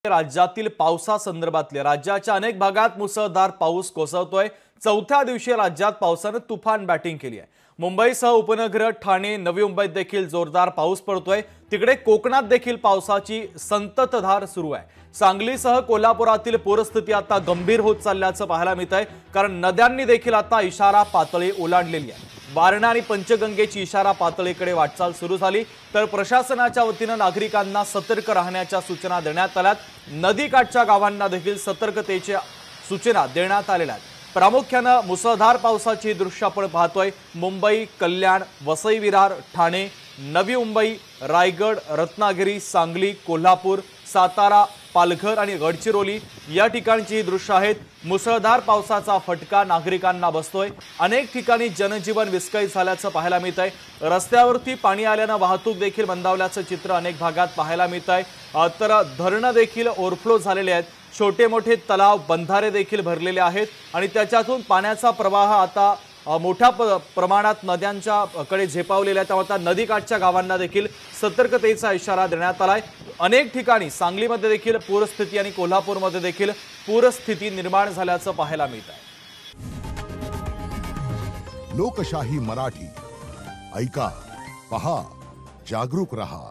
राज्यातील पावसासंदर्भातले राज्याच्या अनेक भागात मुसळधार पाऊस कोसळतोय। चौथ्या दिवशी राज्यात पावसाने तुफान बॅटिंग केली आहे। मुंबईसह उपनगर, ठाणे, नवी मुंबईत देखील जोरदार पाऊस पडतोय। तिकडे कोकणात देखील पावसाची संततधार सुरू आहे। सांगलीसह कोल्हापुरातील पूरस्थिती आता गंभीर होत चालल्याचं पाहायला मिळतंय, कारण नद्यांनी देखील आता इशारा पातळी ओलांडलेली आहे। वारणा आणि पंचगंगेची इशारा पातळीकडे वाटचाल सुरू झाली, तर प्रशासनाच्या वतीने नागरिकांना सतर्क राहण्याच्या सूचना देण्यात आल्यात। नदीकाठच्या गावांना देखील सतर्कतेच्या सूचना देण्यात आलेल्या आहेत। प्रामुख्याने मुसळधार पावसाची दृश्य आपण पाहतोय। मुंबई, कल्याण, वसई विरार, ठाणे, नवी मुंबई, रायगड, रत्नागिरी, सांगली, कोल्हापूर, सातारा, पालघर आणि गडचिरोली या ठिकाणची दृश्य आहेत। मुसळधार पावसाचा फटका नागरिकांना बसतोय। अनेक ठिकाणी जनजीवन विस्कळीत झाल्याचं पाहायला मिळतंय। रस्त्यावरती पाणी आल्याने वाहतूक देखील मंदावल्याचं चित्र अनेक भागात पाहायला मिळतंय। तर धरणं देखील ओव्हरफ्लो झालेले आहेत। छोटे मोठे तलाव, बंधारे देखील भरलेले आहेत आणि त्याच्यातून पाण्याचा प्रवाह आता मोठ्या प्रमाणात नद्यांच्या कडे झेपावलेला आहे। त्यामुळे नदीकाठच्या गावांना देखील सतर्कतेचा इशारा देण्यात आलाय। अनेक ठिकाणी सांगलीमध्ये देखील पूरस्थिती आणि कोल्हापूरमध्ये देखील पूरस्थिती निर्माण झाल्याचं पाहायला मिळत आहे। लोकशाही मराठी ऐका, पहा, जागरूक रहा।